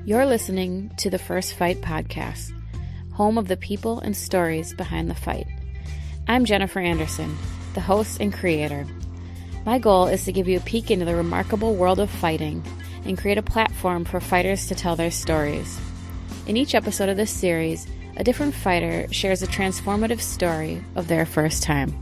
You're listening to the First Fight podcast, home of the people and stories behind the fight. I'm Jennifer Anderson, the host and creator. My goal is to give you a peek into the remarkable world of fighting and create a platform for fighters to tell their stories. In each episode of this series, a different fighter shares a transformative story of their first time.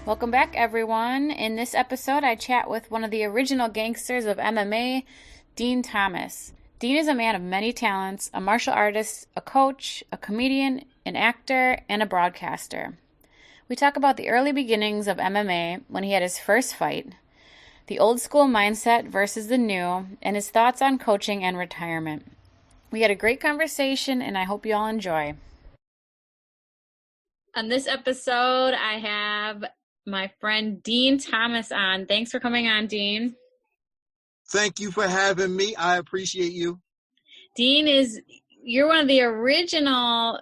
Welcome back, everyone. In this episode, I chat with one of the original gangsters of MMA, Dean Thomas. Dean is a man of many talents, a martial artist, a coach, a comedian, an actor, and a broadcaster. We talk about the early beginnings of MMA when he had his first fight, the old school mindset versus the new, and his thoughts on coaching and retirement. We had a great conversation, and I hope you all enjoy. On this episode, I have my friend Dean Thomas on. Thanks for coming on, Dean. Thank you for having me. I appreciate you. Dean, you're one of the original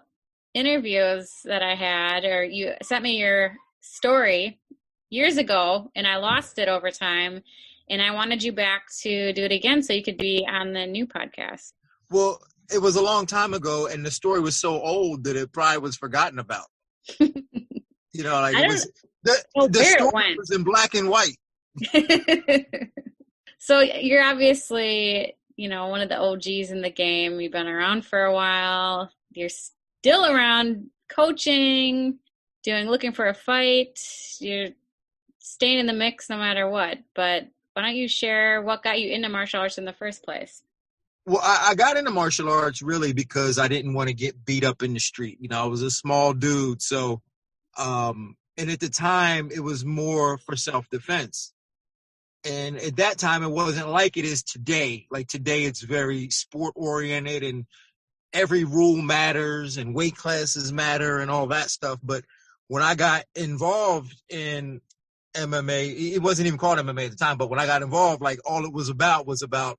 interviews that I had, or you sent me your story years ago and I lost it over time, and I wanted you back to do it again so you could be on the new podcast. Well, it was a long time ago and the story was so old that it probably was forgotten about. You know, like the story was in black and white. So you're obviously, one of the OGs in the game. You've been around for a while. You're still around coaching, looking for a fight. You're staying in the mix no matter what. But why don't you share what got you into martial arts in the first place? Well, I got into martial arts really because I didn't want to get beat up in the street. I was a small dude. So, and at the time it was more for self-defense. And at that time it wasn't like it is today. Like today it's very sport oriented and every rule matters and weight classes matter and all that stuff. But when I got involved in MMA, it wasn't even called MMA at the time, but when I got involved, like all it was about,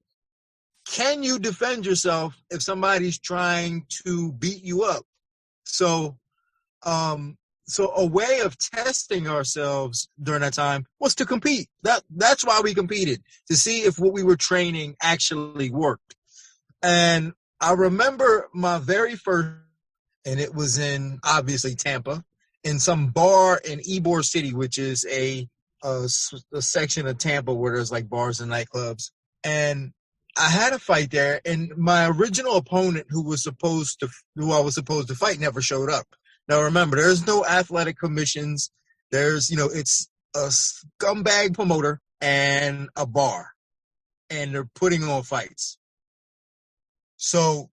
can you defend yourself if somebody's trying to beat you up? So a way of testing ourselves during that time was to compete. That's why we competed, to see if what we were training actually worked. And I remember my very first, and it was in, obviously, Tampa, in some bar in Ybor City, which is a section of Tampa where there's like bars and nightclubs. And I had a fight there, and my original opponent who I was supposed to fight never showed up. Now, remember, there's no athletic commissions. There's, it's a scumbag promoter and a bar, and they're putting on fights. So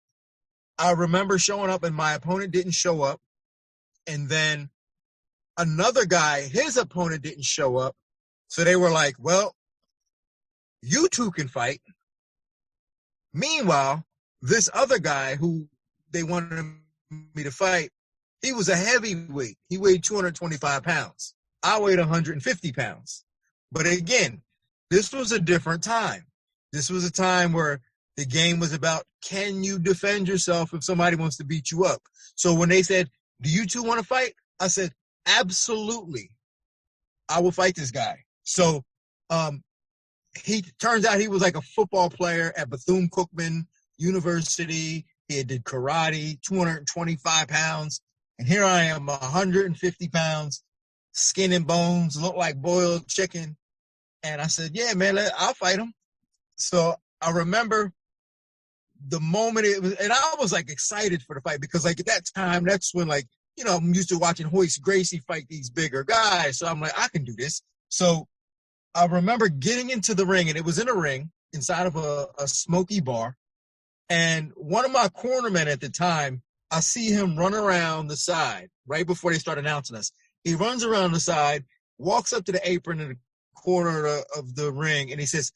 I remember showing up, and my opponent didn't show up. And then another guy, his opponent didn't show up. So they were like, well, you two can fight. Meanwhile, this other guy who they wanted me to fight, he was a heavyweight. He weighed 225 pounds. I weighed 150 pounds. But again, this was a different time. This was a time where the game was about, can you defend yourself if somebody wants to beat you up? So when they said, do you two want to fight? I said, absolutely. I will fight this guy. So he turns out he was like a football player at Bethune-Cookman University. He did karate, 225 pounds. And here I am, 150 pounds, skin and bones, look like boiled chicken. And I said, yeah, man, I'll fight him. So I remember the moment it was, and I was like excited for the fight because like at that time, that's when like, I'm used to watching Hoist Gracie fight these bigger guys. So I'm like, I can do this. So I remember getting into the ring, and it was in a ring inside of a smoky bar. And one of my cornermen at the time, I see him run around the side right before they start announcing us. He runs around the side, walks up to the apron in the corner of the ring, and he says,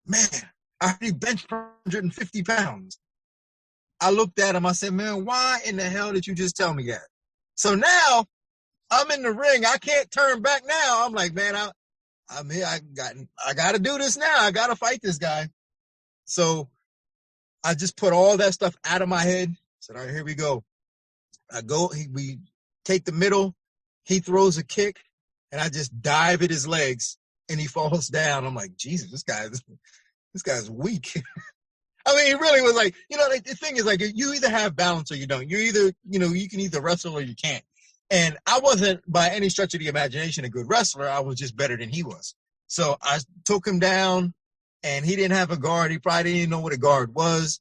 man, I already benched 150 pounds. I looked at him. I said, man, why in the hell did you just tell me that? So now I'm in the ring. I can't turn back now. I'm like, man, I'm here. I got to do this now. I got to fight this guy. So I just put all that stuff out of my head. Said, all right, here we go. We take the middle. He throws a kick, and I just dive at his legs, and he falls down. I'm like, Jesus, this guy's weak. I mean, he really was like, like the thing is like, you either have balance or you don't. You either, you can either wrestle or you can't. And I wasn't by any stretch of the imagination a good wrestler. I was just better than he was. So I took him down, and he didn't have a guard. He probably didn't even know what a guard was.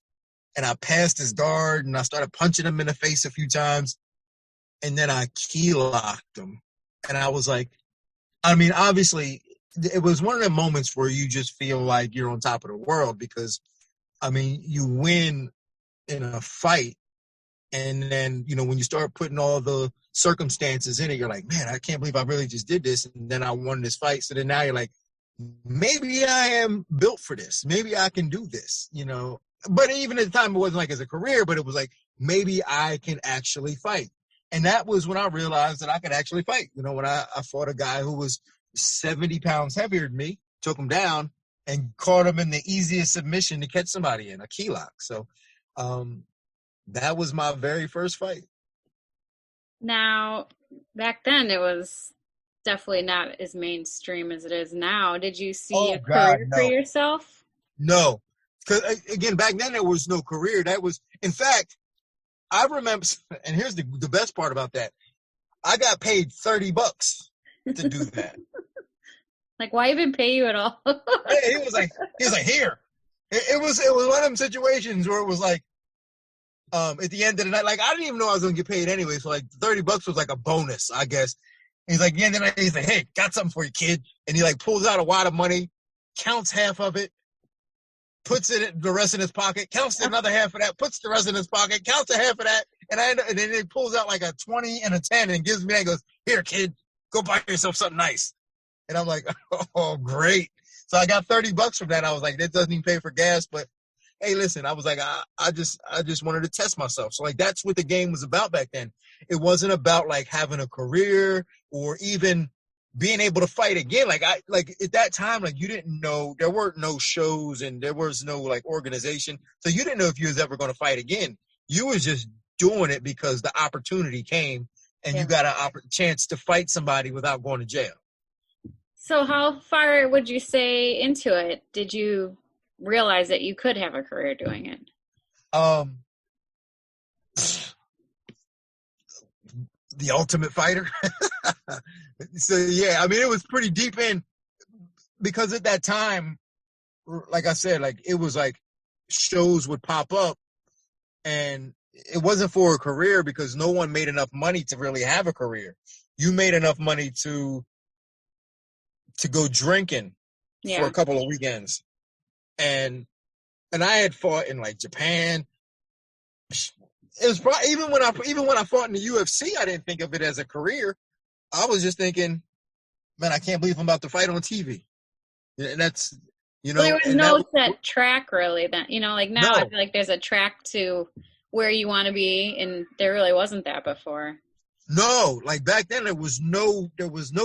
And I passed his guard, and I started punching him in the face a few times. And then I key locked him. And I was like, I mean, obviously, it was one of the moments where you just feel like you're on top of the world because, I mean, you win in a fight. And then, when you start putting all the circumstances in it, you're like, man, I can't believe I really just did this. And then I won this fight. So then now you're like, maybe I am built for this. Maybe I can do this, But even at the time, it wasn't like as a career, but it was like, maybe I can actually fight. And that was when I realized that I could actually fight. When I fought a guy who was 70 pounds heavier than me, took him down, and caught him in the easiest submission to catch somebody in, a key lock. So that was my very first fight. Now, back then, it was definitely not as mainstream as it is now. Did you see a career for yourself? No. Because, again, back then, there was no career. That was, in fact, I remember, and here's the best part about that. I got paid $30 to do that. Like, why even pay you at all? Yeah, he was like, here. It was one of them situations where it was like, at the end of the night, like, I didn't even know I was going to get paid anyway. So, like, $30 was like a bonus, I guess. And he's like, yeah, and then he's like, hey, got something for you, kid. And he, like, pulls out a wad of money, counts half of it, puts it the rest in his pocket, counts another half of that, puts the rest in his pocket, counts a half of that, and then he pulls out like a 20 and a 10 and gives me that and goes, here, kid, go buy yourself something nice. And I'm like, oh, great. So I got $30 from that. I was like, that doesn't even pay for gas, but hey, listen, I was like, I just wanted to test myself. So like, that's what the game was about back then. It wasn't about like having a career or even being able to fight again. Like at that time, like you didn't know, there weren't no shows and there was no like organization. So you didn't know if you was ever going to fight again. You was just doing it because the opportunity came and you got a chance to fight somebody without going to jail. So how far would you say into it did you realize that you could have a career doing it? The Ultimate Fighter. So yeah, I mean, it was pretty deep in because at that time, like I said, like it was like shows would pop up and it wasn't for a career because no one made enough money to really have a career. You made enough money to go drinking for a couple of weekends. And I had fought in like Japan. It was probably even when I fought in the UFC, I didn't think of it as a career. I was just thinking, man, I can't believe I'm about to fight on TV. And that's, Well, there was no set track really. That like now, I feel like there's a track to where you want to be, and there really wasn't that before. No, like back then there was no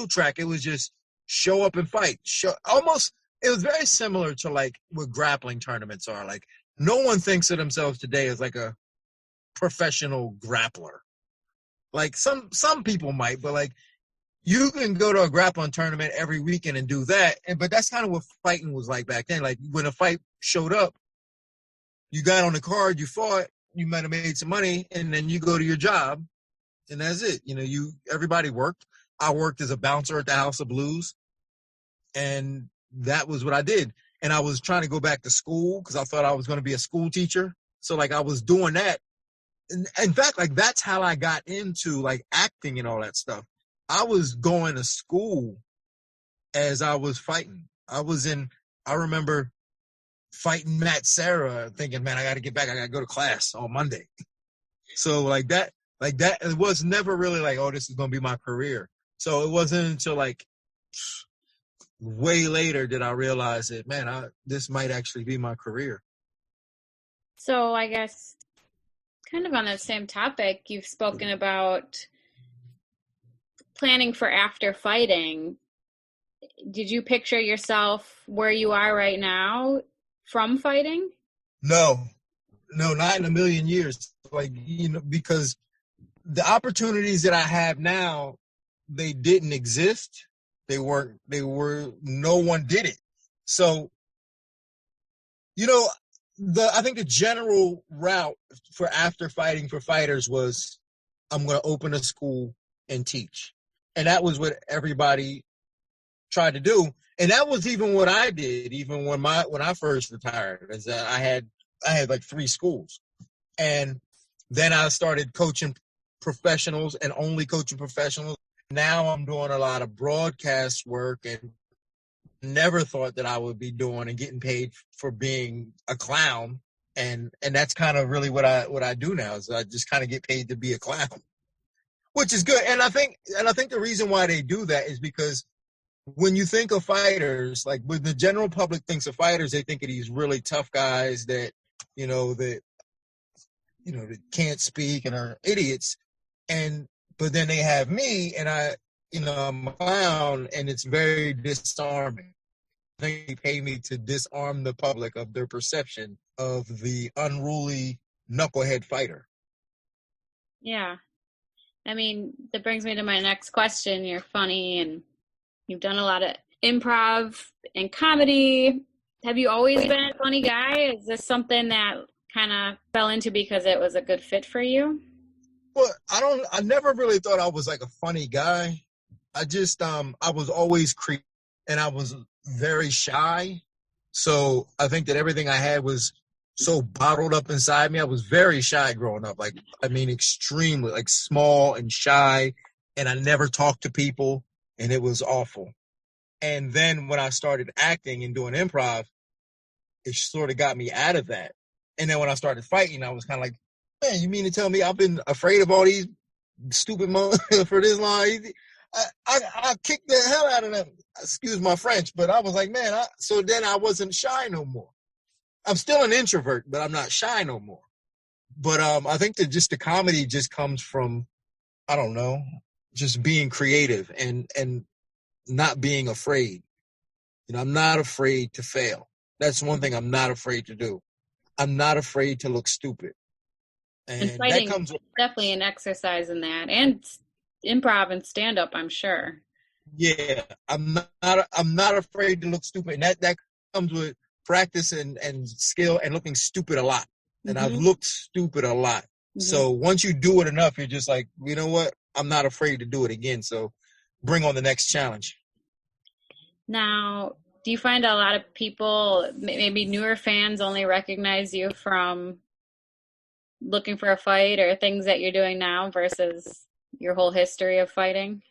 track. It was just show up and fight. It was very similar to like what grappling tournaments are. Like no one thinks of themselves today as like a professional grappler. Like some people might, but like you can go to a grappling tournament every weekend and do that. But that's kind of what fighting was like back then. Like when a fight showed up, you got on the card, you fought, you might have made some money, and then you go to your job, and that's it. Everybody worked. I worked as a bouncer at the House of Blues, and that was what I did. And I was trying to go back to school because I thought I was going to be a school teacher. So like I was doing that. In fact, like that's how I got into like acting and all that stuff. I was going to school as I was fighting. I remember fighting Matt Serra thinking, man, I got to get back. I got to go to class on Monday. So like that, it was never really like, oh, this is going to be my career. So it wasn't until like way later did I realize that, man, this might actually be my career. So I guess kind of on that same topic, you've spoken about planning for after fighting. Did you picture yourself where you are right now from fighting? No, not in a million years. Like, because the opportunities that I have now, they didn't exist. No one did it. So, you know, I think the general route for after fighting for fighters was, I'm going to open a school and teach. And that was what everybody tried to do. And that was even what I did, even when I first retired, is that I had like 3 schools. And then I started coaching professionals and only coaching professionals. Now I'm doing a lot of broadcast work, and never thought that I would be doing and getting paid for being a clown. And that's kind of really what I do now, is I just kind of get paid to be a clown, which is good. And I think the reason why they do that is because when you think of fighters, like when the general public thinks of fighters, they think of these really tough guys that that can't speak and are idiots. But then they have me, and I'm a clown, and it's very disarming. They pay me to disarm the public of their perception of the unruly knucklehead fighter. Yeah. I mean, that brings me to my next question. You're funny and you've done a lot of improv and comedy. Have you always been a funny guy? Is this something that kind of fell into because it was a good fit for you? Well, I never really thought I was like a funny guy. I was always creepy, and I was very shy. So I think that everything I had was so bottled up inside me. I was very shy growing up. Extremely, like, small and shy, and I never talked to people, and it was awful. And then when I started acting and doing improv, it sort of got me out of that. And then when I started fighting, I was kind of like, man, you mean to tell me I've been afraid of all these stupid for this long? I kicked the hell out of them. Excuse my French, but I was like, man. So then I wasn't shy no more. I'm still an introvert, but I'm not shy no more. But I think that just the comedy just comes from, I don't know, just being creative and not being afraid. I'm not afraid to fail. That's one thing I'm not afraid to do. I'm not afraid to look stupid. And And that fighting comes is definitely an exercise in that, and improv and stand up, I'm sure. Yeah, I'm not afraid to look stupid. And that comes with practice and skill and looking stupid a lot. And I've looked stupid a lot. So once you do it enough, you're just like, you know what? I'm not afraid to do it again. So bring on the next challenge. Now, do you find a lot of people, maybe newer fans, only recognize you from looking for a fight or things that you're doing now versus your whole history of fighting?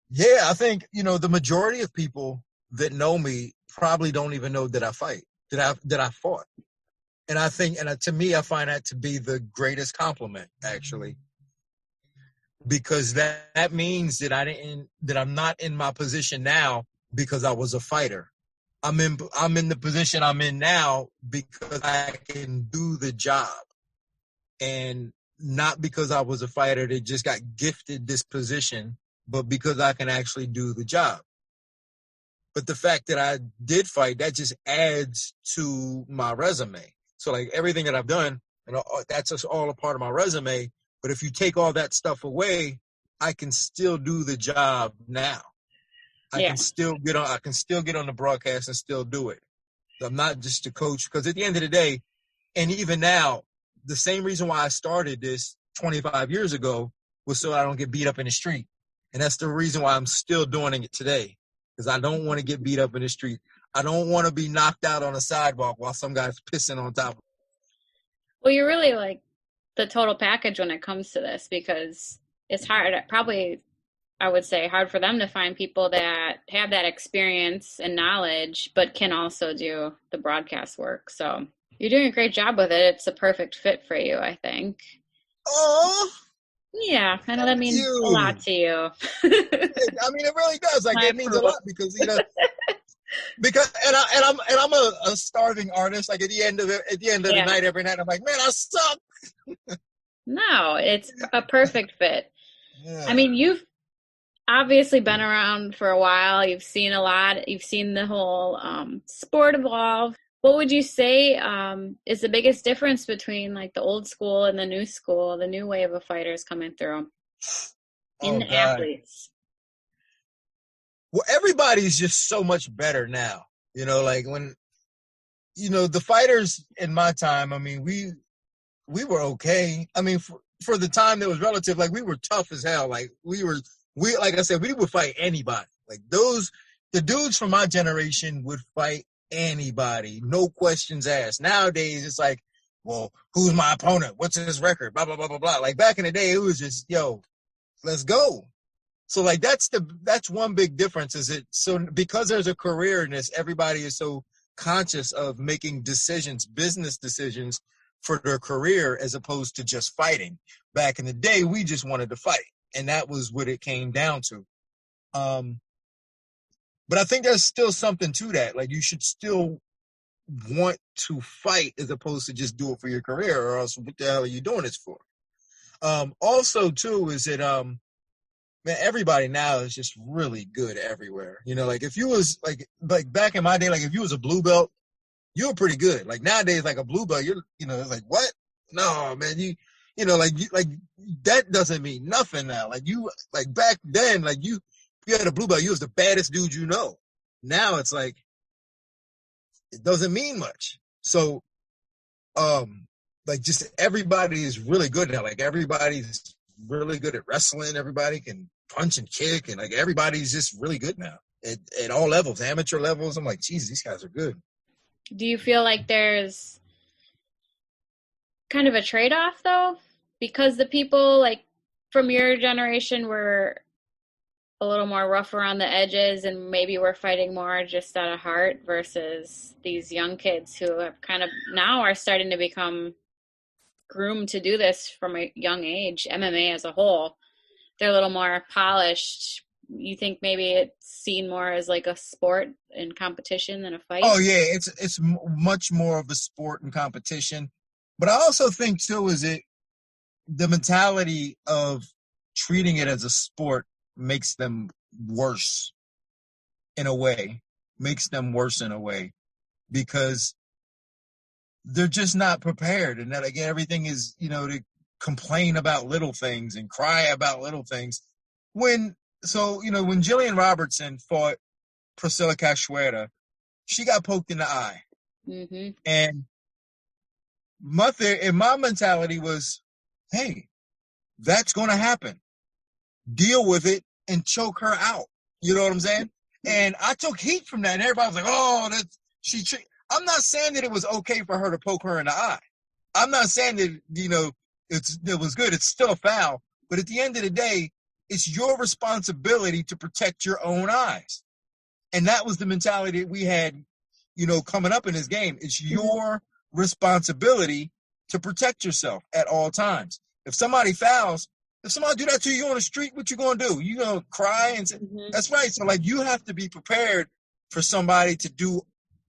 Yeah, I think, the majority of people that know me probably don't even know that I fight, that I fought. And I think, to me, I find that to be the greatest compliment, actually, because that means that I'm not in my position now because I was a fighter. I'm in the position I'm in now because I can do the job, and not because I was a fighter that just got gifted this position, but because I can actually do the job. But the fact that I did fight, that just adds to my resume. So, like, everything that I've done, that's just all a part of my resume. But if you take all that stuff away, I can still do the job now. I can still get on the broadcast and still do it. I'm not just a coach, because at the end of the day, and even now, the same reason why I started this 25 years ago was so I don't get beat up in the street. And that's the reason why I'm still doing it today, because I don't want to get beat up in the street. I don't want to be knocked out on a sidewalk while some guy's pissing on top of me. Well, you're really like the total package when it comes to this, because it's hard, probably, I would say, hard for them to find people that have that experience and knowledge, but can also do the broadcast work. So you're doing a great job with it. It's a perfect fit for you, I think. Oh, yeah, I know that means a lot to you. I mean, it really does. Like, it means a lot because I'm a starving artist. Like, at the end of the night, every night, I'm like, man, I suck. No, it's a perfect fit. Yeah. I mean, you've obviously been around for a while. You've seen a lot. You've seen the whole sport evolve. What would you say is the biggest difference between like the old school and the new school, the new wave of fighters coming through in Oh the God. athletes? Well, everybody's just so much better now. Like when the fighters in my time, I mean, we were okay. I mean, for the time that was relative, like we were tough as hell. Like like I said, we would fight anybody. Like the dudes from my generation would fight anybody, no questions asked. Nowadays, it's like, well, who's my opponent? What's his record? Blah, blah, blah, blah, blah. Like back in the day, it was just, yo, let's go. So like that's one big difference is it so because there's a career in this, everybody is so conscious of making decisions, business decisions for their career as opposed to just fighting. Back in the day, we just wanted to fight, and that was what it came down to. But I think there's still something to that. Like you should still want to fight as opposed to just do it for your career, or else what the hell are you doing this for? Also, too, is that man, everybody now is just really good everywhere. Like if you was like back in my day, like if you was a blue belt, you were pretty good. Like nowadays, like a blue belt, it's like what? No, man, like that doesn't mean nothing now. Like back then, like you had a blue belt, you was the baddest dude you know. Now it's like it doesn't mean much. So, like just everybody is really good now. Like everybody's really good at wrestling. Everybody can punch and kick, and like everybody's just really good now at all levels, amateur levels. I'm like, geez, these guys are good. Do you feel like there's kind of a trade-off though? Because the people like from your generation were a little more rough around the edges and maybe we're fighting more just out of heart versus these young kids who have kind of now are starting to become groomed to do this from a young age, MMA as a whole. They're a little more polished. You think maybe it's seen more as like a sport and competition than a fight? Oh yeah, it's much more of a sport and competition. But I also think too is it the mentality of treating it as a sport makes them worse in a way, because they're just not prepared. And that again, everything is, to complain about little things and cry about little things. When Jillian Robertson fought Priscilla Cachoeira, she got poked in the eye. Mm-hmm. And my mentality was, hey, that's going to happen. Deal with it and choke her out. You know what I'm saying? And I took heat from that. And everybody was like, oh, I'm not saying that it was okay for her to poke her in the eye. I'm not saying that, it was good. It's still a foul. But at the end of the day, it's your responsibility to protect your own eyes. And that was the mentality that we had, coming up in this game. It's your responsibility to protect yourself at all times. If somebody do that to you on the street, what you going to do? You going to cry and say, that's right. So like you have to be prepared for somebody to do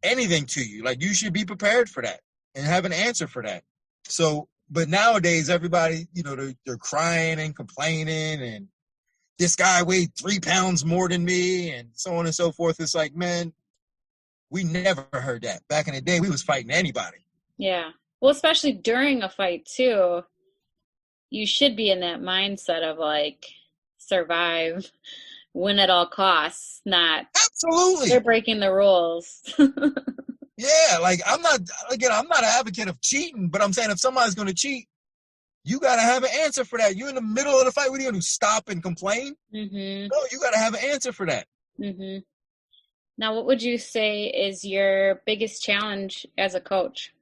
anything to you. Like you should be prepared for that and have an answer for that. So, but nowadays everybody, they're crying and complaining and this guy weighed 3 pounds more than me and so on and so forth. It's like, man, we never heard that. Back in the day, we was fighting anybody. Yeah. Well, especially during a fight too, you should be in that mindset of like survive, win at all costs, not absolutely they're breaking the rules. Yeah, like I'm not an advocate of cheating, but I'm saying if somebody's going to cheat, you got to have an answer for that. You're in the middle of the fight. What are you going to stop and complain? Mm-hmm. No, you got to have an answer for that. Mm-hmm. Now, what would you say is your biggest challenge as a coach?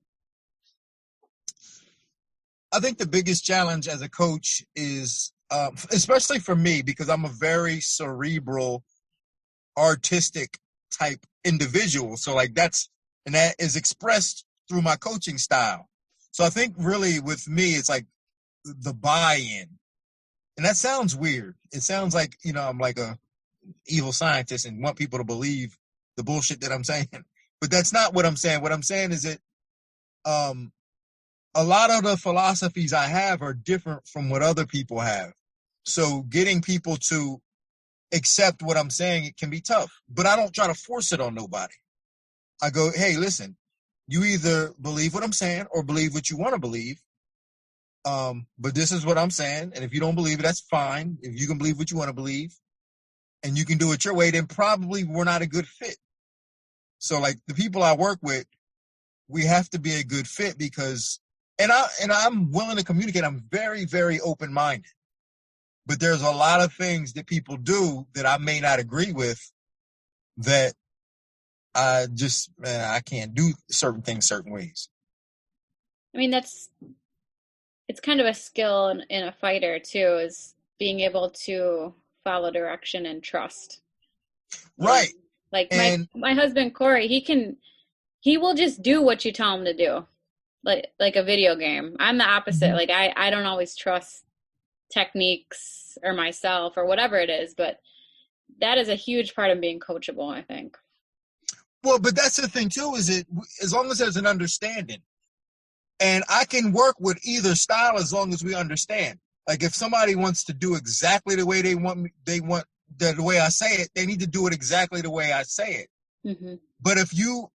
I think the biggest challenge as a coach is, especially for me, because I'm a very cerebral, artistic type individual. So like that is expressed through my coaching style. So I think really with me, it's like the buy-in. And that sounds weird. It sounds like, I'm like a evil scientist and want people to believe the bullshit that I'm saying. But that's not what I'm saying. What I'm saying is that a lot of the philosophies I have are different from what other people have. So getting people to accept what I'm saying, it can be tough. But I don't try to force it on nobody. I go, hey, listen, You either believe what I'm saying or believe what you want to believe. But this is what I'm saying. And if you don't believe it, that's fine. If you can believe what you want to believe and you can do it your way, then probably we're not a good fit. So like the people I work with, we have to be a good fit because, and I'm willing to communicate. I'm very, very open-minded, but there's a lot of things that people do that I may not agree with that I can't do certain things certain ways. I mean, it's kind of a skill in a fighter too, is being able to follow direction and trust. And Right. like And my husband Corey, he will just do what you tell him to do. Like a video game. I'm the opposite. Like I don't always trust techniques or myself or whatever it is, but that is a huge part of being coachable, I think. well, but that's the thing too, is it as long as there's an understanding. And I can work with either style as long as we understand. Like if somebody wants to do exactly the way they want the way I say it, they need to do it exactly the way I say it. Mm-hmm. But if you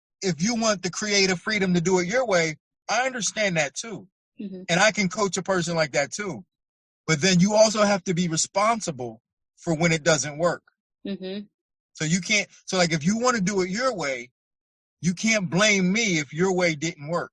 want the creative freedom to do it your way, I understand that too. Mm-hmm. And I can coach a person like that too. But then you also have to be responsible for when it doesn't work. Mm-hmm. So you can't, so like if you want to do it your way, you can't blame me if your way didn't work.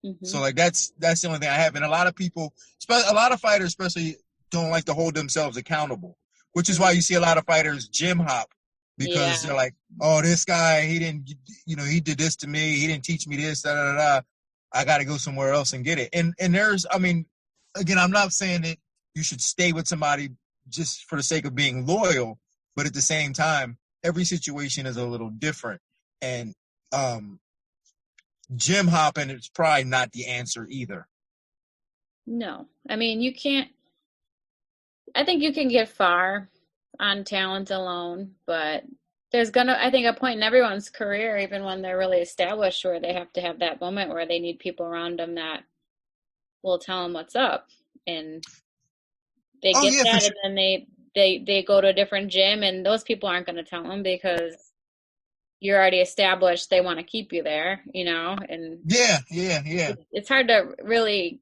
Mm-hmm. So like that's the only thing I have. And a lot of people, a lot of fighters especially, don't like to hold themselves accountable, which is why you see a lot of fighters gym hop because Yeah. they're like, oh, this guy, he didn't, he did this to me. He didn't teach me this, da, da, da, da. I got to go somewhere else and get it. And there's, I mean, again, I'm not saying that you should stay with somebody just for the sake of being loyal, but at the same time, every situation is a little different. And gym hopping is probably not the answer either. No. I mean, I think you can get far on talent alone, but there's I think, a point in everyone's career, even when they're really established, where they have to have that moment where they need people around them that will tell them what's up. And they Oh get yeah, for that, sure. and then they go to a different gym, and those people aren't going to tell them because you're already established. They want to keep you there, and Yeah. it's hard to really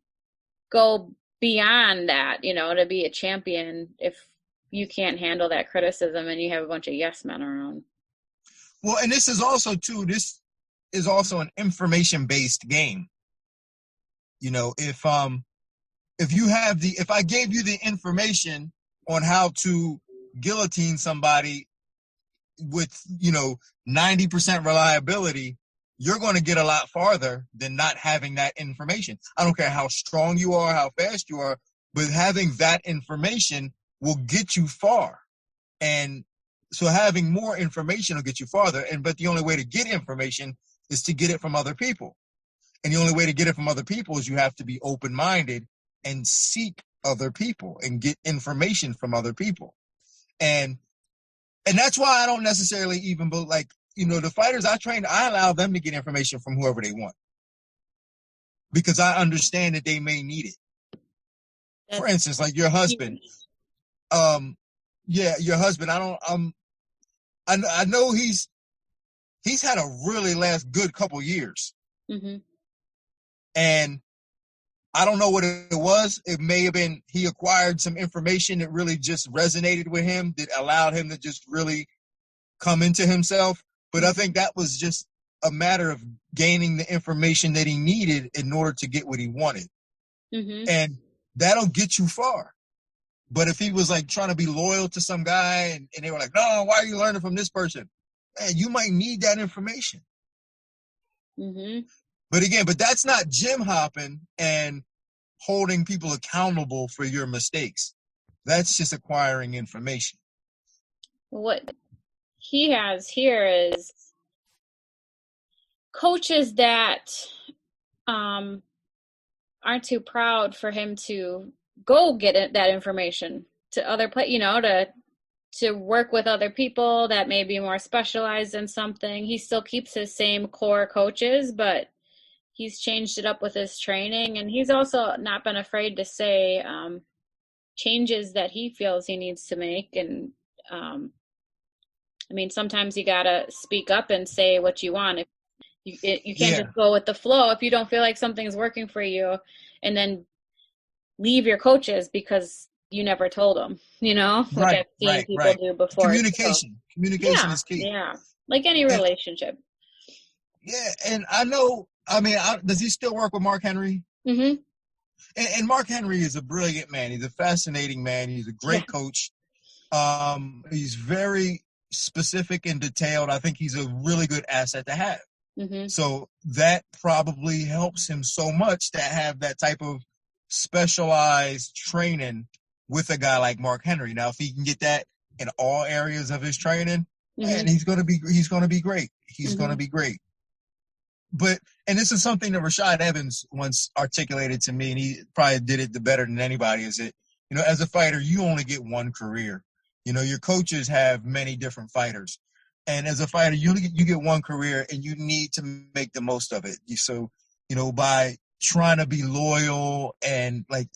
go beyond that, to be a champion if you can't handle that criticism and you have a bunch of yes men around. Well, and this is also an information based game. If I gave you the information on how to guillotine somebody with 90% reliability, you're going to get a lot farther than not having that information. I don't care how strong you are, how fast you are, but having that information will get you far. And so having more information will get you farther. But the only way to get information is to get it from other people. And the only way to get it from other people is you have to be open-minded and seek other people and get information from other people. And that's why I don't necessarily even, the fighters I train, I allow them to get information from whoever they want because I understand that they may need it. For instance, like your husband. Your husband. I know he's had a really last good couple years. Mm-hmm. And I don't know what it was. It may have been he acquired some information that really just resonated with him, that allowed him to just really come into himself. But I think that was just a matter of gaining the information that he needed in order to get what he wanted. Mm-hmm. And that'll get you far. But if he was like trying to be loyal to some guy and they were like, no, why are you learning from this person? Man, you might need that information. Mm-hmm. But that's not gym hopping and holding people accountable for your mistakes. That's just acquiring information. What he has here is coaches that aren't too proud for him to go get that information to other to work with other people that may be more specialized in something. He still keeps his same core coaches, but he's changed it up with his training, and he's also not been afraid to say changes that he feels he needs to make. And I mean, sometimes you gotta speak up and say what you want. You can't Yeah, just go with the flow if you don't feel like something's working for you, and then leave your coaches because you never told them, which right, I've seen right, people right. do before too. Communication Yeah, is key. yeah. Like any And relationship. yeah, and I know. I mean, does he still work with Mark Henry? Hmm. And Mark Henry is a brilliant man. He's a fascinating man. He's a Yeah. great coach. He's very specific and detailed. I think he's a really good asset to have. Hmm. So that probably helps him so much to have that type of specialized training with a guy like Mark Henry. Now, if he can get that in all areas of his training, Hmm. man, he's gonna be great. He's gonna Hmm. be great. But and this is something that Rashad Evans once articulated to me, and he probably did it the better than anybody. Is that as a fighter, you only get one career. Your coaches have many different fighters, and as a fighter, you get one career, and you need to make the most of it. So, by trying to be loyal and like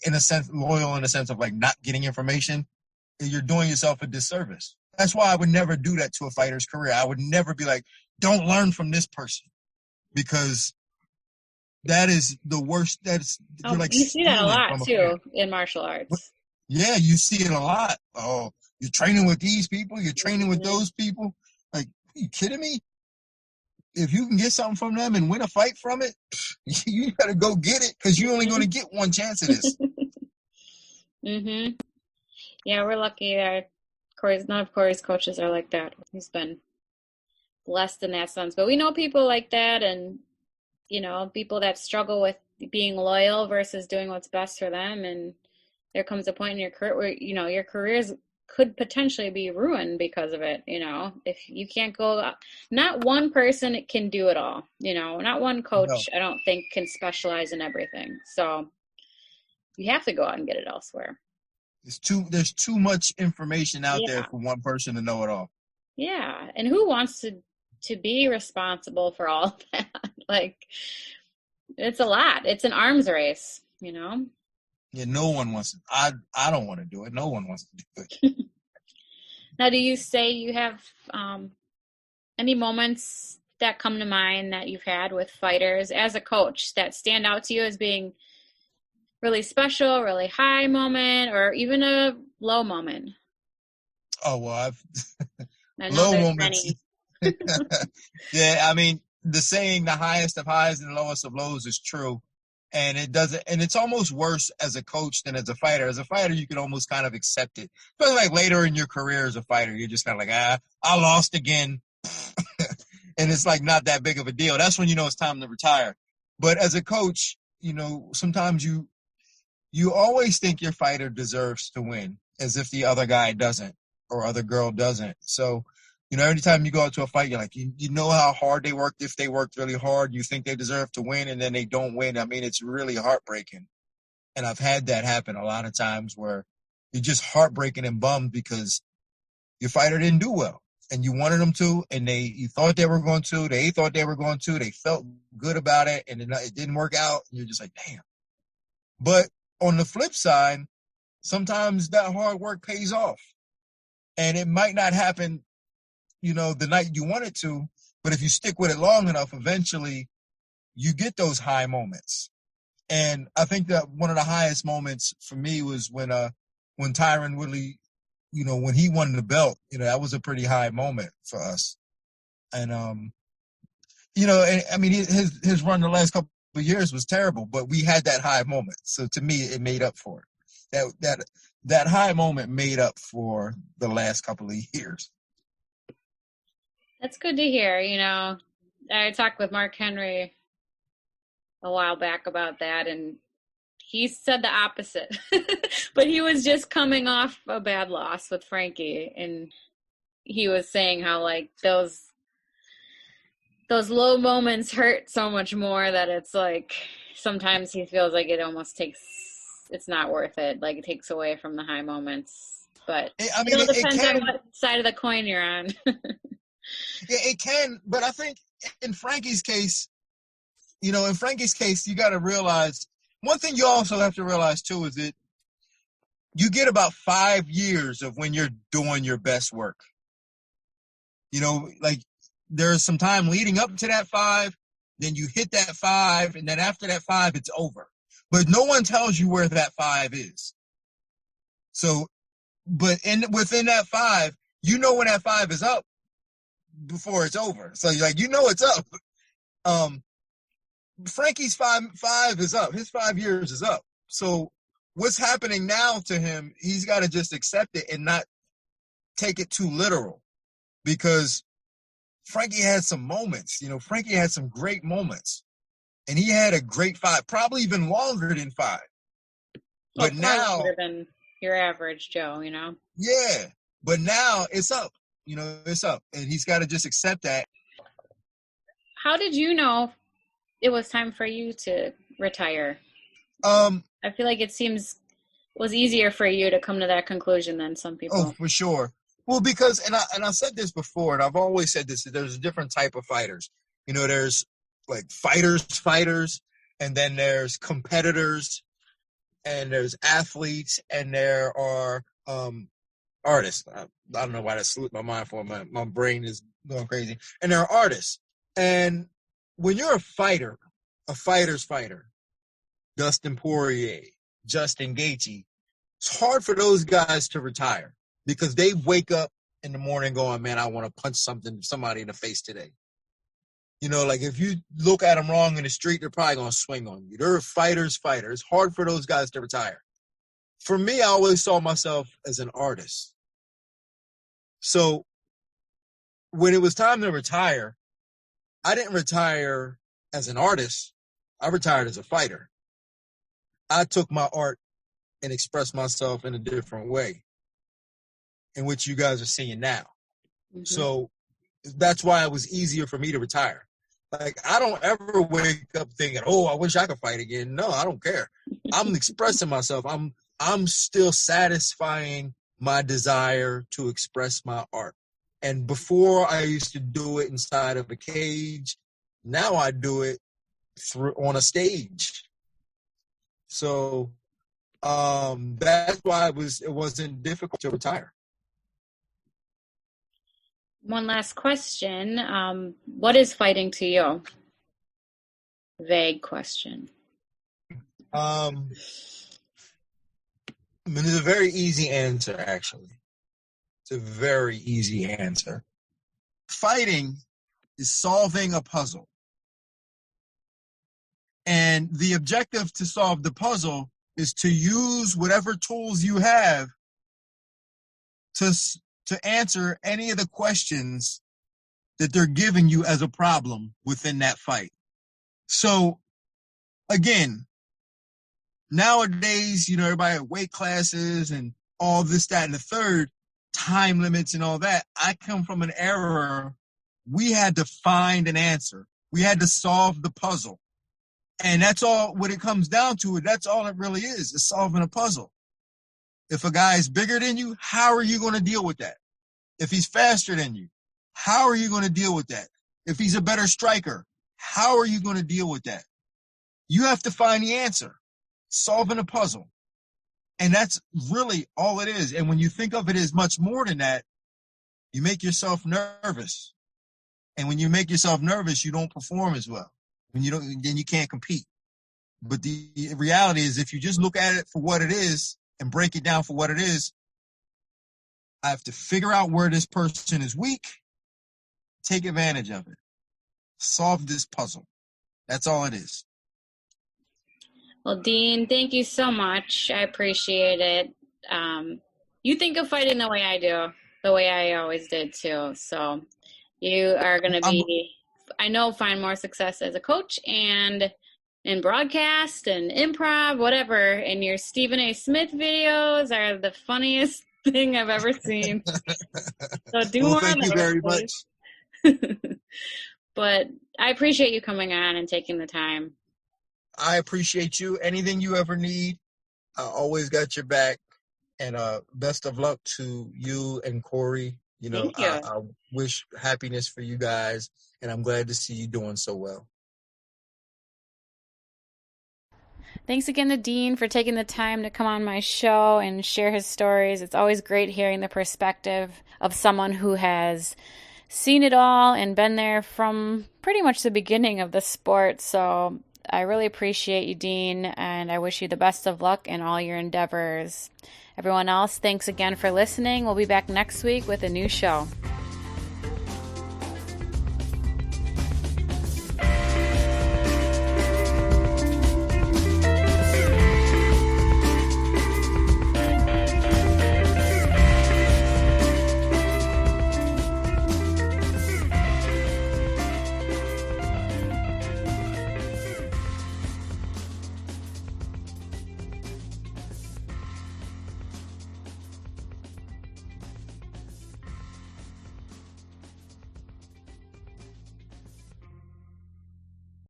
loyal in the sense of like not getting information, you're doing yourself a disservice. That's why I would never do that to a fighter's career. I would never be like, don't learn from this person because that is the worst. You're Oh, like you see that a stealing lot from a fighter. too in martial arts. Yeah, you see it a lot. Oh, you're training with these people. You're training with Hmm. those people. Like, are you kidding me? If you can get something from them and win a fight from it, you gotta go get it because you're only going to get one chance of this. Hmm. Yeah, we're lucky that none of Corey's coaches are like that. He's been blessed in that sense. But we know people like that, and people that struggle with being loyal versus doing what's best for them. And there comes a point in your career where, your careers could potentially be ruined because of it. If you can't go, not one person can do it all, not one No, coach, I don't think, can specialize in everything. So you have to go out and get it elsewhere. there's too much information out there Yeah. for one person to know it all. Yeah. And who wants to be responsible for all of that? Like, it's a lot. It's an arms race. Yeah, no one wants it. I don't want to do it. No one wants to do it. Now, do you say you have any moments that come to mind that you've had with fighters as a coach that stand out to you as being really special, really high moment, or even a low moment? Oh well, I've I know low there's moments. many. Yeah, I mean, the saying "the highest of highs and the lowest of lows" is true, and it doesn't. And it's almost worse as a coach than as a fighter. As a fighter, you can almost kind of accept it. But like later in your career as a fighter, you're just kind of like, I lost again, and it's like not that big of a deal. That's when you know it's time to retire. But as a coach, sometimes you always think your fighter deserves to win, as if the other guy doesn't or other girl doesn't. So, every time you go out to a fight, you're like, you know how hard they worked. If they worked really hard, you think they deserve to win, and then they don't win. I mean, it's really heartbreaking. And I've had that happen a lot of times where you're just heartbreaking and bummed because your fighter didn't do well. And you wanted them to, and you thought they were going to, they thought they were going to, they felt good about it, and it didn't work out. And you're just like, damn. But on the flip side, sometimes that hard work pays off. And it might not happen, the night you want it to, but if you stick with it long enough, eventually you get those high moments. And I think that one of the highest moments for me was when Tyron Woodley, when he won the belt, that was a pretty high moment for us. And and, I mean his run the last couple of years was terrible, but we had that high moment. So to me, it made up for it. That high moment made up for the last couple of years. That's good to hear. I talked with Mark Henry a while back about that, and he said the opposite. But he was just coming off a bad loss with Frankie, and he was saying how like those low moments hurt so much more that it's like sometimes he feels like it's not worth it. Like it takes away from the high moments. But I it mean, all it depends on can, what side of the coin you're on. yeah, it can, but I think in Frankie's case, you got to realize one thing you also have to realize too is that you get about 5 years of when you're doing your best work. Like there's some time leading up to that 5, then you hit that 5, and then after that 5, it's over. But no one tells you where that 5 is. So, but within that 5, you know when that 5 is up before it's over. So you're like, it's up. Frankie's five is up. His 5 years is up. So what's happening now to him, he's got to just accept it and not take it too literal, because Frankie had some moments. Frankie had some great moments, and he had a great 5, probably even longer than 5. But now, longer than your average Joe, Yeah, but now it's up. It's up, and he's got to just accept that. How did you know it was time for you to retire? I feel like it was easier for you to come to that conclusion than some people. Oh, for sure. Well, because, and I said this before, and I've always said this, there's a different type of fighters. There's like fighters, and then there's competitors, and there's athletes, and there are artists. I don't know why that slipped my mind for my brain is going crazy. And there are artists. And when you're a fighter's fighter, Dustin Poirier, Justin Gaethje, it's hard for those guys to retire, because they wake up in the morning going, man, I want to punch somebody in the face today. Like if you look at them wrong in the street, they're probably going to swing on you. They're a fighter's fighter. It's hard for those guys to retire. For me, I always saw myself as an artist. So when it was time to retire, I didn't retire as an artist. I retired as a fighter. I took my art and expressed myself in a different way, in which you guys are seeing now. Mm-hmm. So that's why it was easier for me to retire. Like, I don't ever wake up thinking, oh, I wish I could fight again. No, I don't care. I'm expressing myself. I'm still satisfying my desire to express my art. And before, I used to do it inside of a cage. Now I do it on a stage. So that's why it wasn't difficult to retire. One last question. What is fighting to you? Vague question. It's a very easy answer, actually. It's a very easy answer. Fighting is solving a puzzle. And the objective to solve the puzzle is to use whatever tools you have to answer any of the questions that they're giving you as a problem within that fight. So, again, nowadays, everybody has weight classes and all this, that, and the third, time limits and all that. I come from an era we had to find an answer. We had to solve the puzzle. And that's all what it comes down to. That's all it really is solving a puzzle. If a guy is bigger than you, how are you going to deal with that? If he's faster than you, how are you going to deal with that? If he's a better striker, how are you going to deal with that? You have to find the answer, solving a puzzle. And that's really all it is. And when you think of it as much more than that, you make yourself nervous. And when you make yourself nervous, you don't perform as well. When you don't, then you can't compete. But the reality is, if you just look at it for what it is and break it down for what it is, I have to figure out where this person is weak, take advantage of it, solve this puzzle. That's all it is. Well, Dean, thank you so much. I appreciate it. You think of fighting the way I do, the way I always did too. So you are going to be, I know, find more success as a coach and in broadcast and improv, whatever. And your Stephen A. Smith videos are the funniest thing I've ever seen. So do more thank you very much. But I appreciate you coming on and taking the time. I appreciate you. Anything you ever need, I always got your back. And best of luck to you and Corey. Thank you. I wish happiness for you guys, and I'm glad to see you doing so well. Thanks again to Dean for taking the time to come on my show and share his stories. It's always great hearing the perspective of someone who has seen it all and been there from pretty much the beginning of the sport. So I really appreciate you, Dean, and I wish you the best of luck in all your endeavors. Everyone else, thanks again for listening. We'll be back next week with a new show.